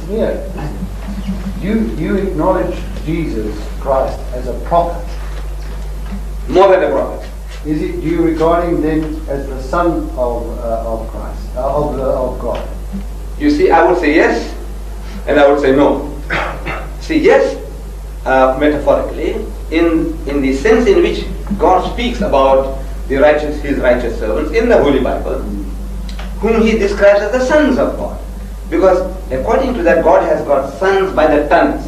Yeah. You acknowledge Jesus Christ as a prophet. More than a prophet. Do you regard him then as the Son of Christ, of God? You see, I would say yes, and I would say no. See, yes, metaphorically, in the sense in which God speaks about His righteous servants in the Holy Bible, whom He describes as the sons of God. Because according to that, God has got sons by the tons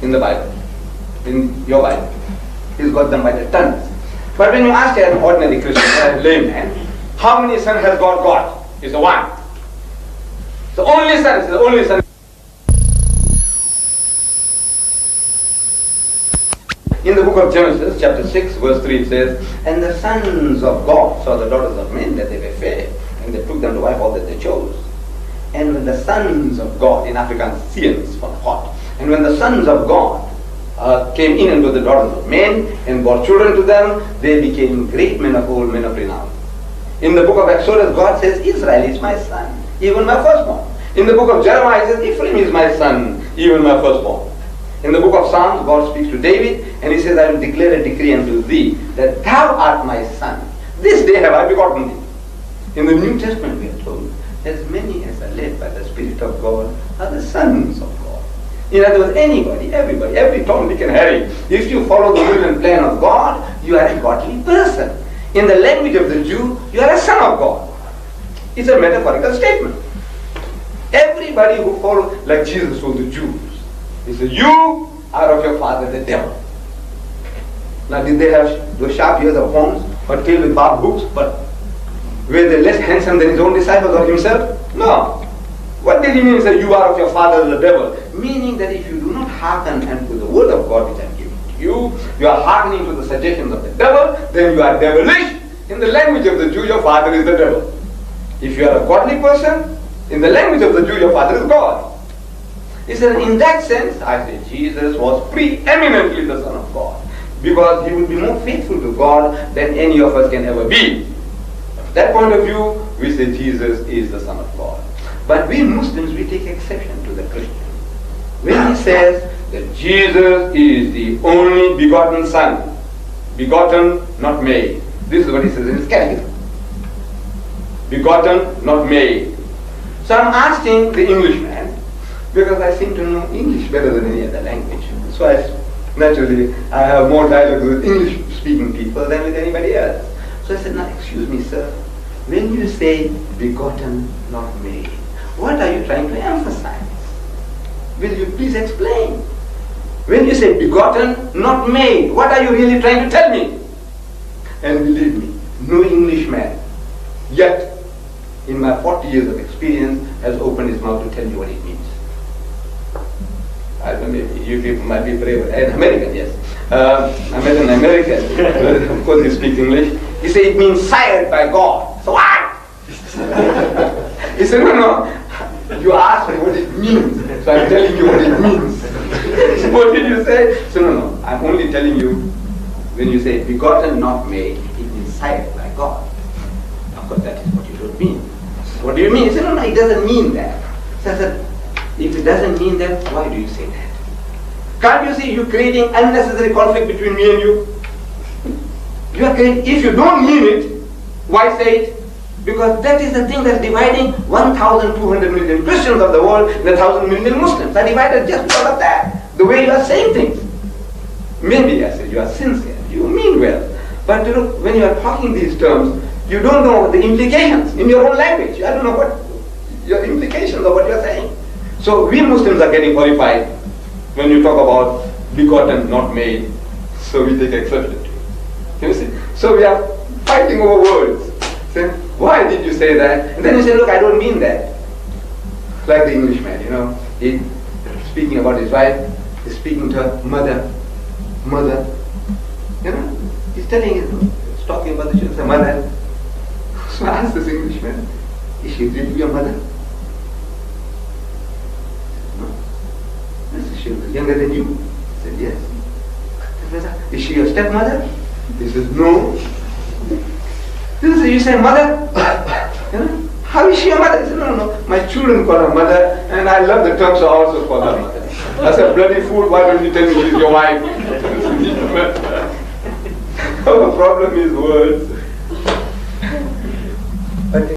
in the Bible, in your Bible. He's got them by the tons. But when you ask an ordinary Christian, a layman, how many sons has God got? It's the one. The only son is the only son. In the book of Genesis, chapter 6, verse 3, it says, and the sons of God saw the daughters of men, that they were fair, and they took them to wife all that they chose. And when the sons of God, in Afrikaans, for hot, and when the sons of God came in unto the daughters of men, and bore children to them, they became great men of old, men of renown. In the book of Exodus, God says, Israel is my son, even my firstborn. In the book of Jeremiah, it says, Ephraim is my son, even my firstborn. In the book of Psalms, God speaks to David, and he says, I will declare a decree unto thee, that thou art my son. This day have I begotten thee. In the New Testament, we are told, as many as are led by the Spirit of God are the sons of God. In other words, anybody, everybody, every Tom, Dick and Harry, if you follow the will and plan of God, you are a godly person. In the language of the Jew, you are a son of God. It's a metaphorical statement. Everybody who follows, like Jesus told the Jews, he said, you are of your father the devil. Now did they have those sharp ears of horns or tail with barbed hooks, but were they less handsome than his own disciples or himself? No. What did he mean? He said, you are of your father the devil. Meaning that if you do not hearken unto the word of God which I am giving to you, you are hearkening to the suggestions of the devil, then you are devilish. In the language of the Jew, your father is the devil. If you are a godly person, in the language of the Jew, your father is God. He said, in that sense, I say Jesus was preeminently the Son of God, because he would be more faithful to God than any of us can ever be. From that point of view, we say Jesus is the Son of God. But we Muslims, we take exception to the Christian. When he says that Jesus is the only begotten Son, begotten, not made. This is what he says in his catechism. Begotten, not made. So I'm asking the Englishman, because I seem to know English better than any other language. So naturally, I have more dialogue with English-speaking people than with anybody else. So I said, now excuse me, sir, when you say begotten, not made, what are you trying to emphasize? Will you please explain? When you say begotten, not made, what are you really trying to tell me? And believe me, no Englishman yet in my 40 years of experience has opened his mouth to tell you what it means. I don't know, maybe you people might be brave. An American, yes. I met an American, of course he speaks English. He said it means sired by God. So what? He said, no, you asked me what it means, so I'm telling you what it means. So what did you say? So no, I'm only telling you, when you say begotten, not made, it means sired by God. Of course, that is what you should mean. What do you mean? He said, no, it doesn't mean that. So I said, if it doesn't mean that, why do you say that? Can't you see you're creating unnecessary conflict between me and you? You are creating, if you don't mean it, why say it? Because that is the thing that's dividing 1,200 million Christians of the world and 1,000 million Muslims are divided just because of that. The way you are saying things. Maybe I said you are sincere, you mean well. But look, when you are talking these terms, you don't know the implications in your own language. I don't know what your implications of what you are saying. So we Muslims are getting horrified when you talk about begotten, not made. So we take exception to it. You see? So we are fighting over words. Say, why did you say that? And then you say, look, I don't mean that. Like the Englishman, he speaking about his wife, he's speaking to her mother. He's talking about the children, mother. So I asked this Englishman, is she really your mother? She was younger than you. I said, yes. Is she your stepmother? He says, no. You say, mother? how is she a mother? I said, no, my children call her mother, and I love the terms also call her mother. I said, bloody fool, why don't you tell me she's your wife? The problem is words.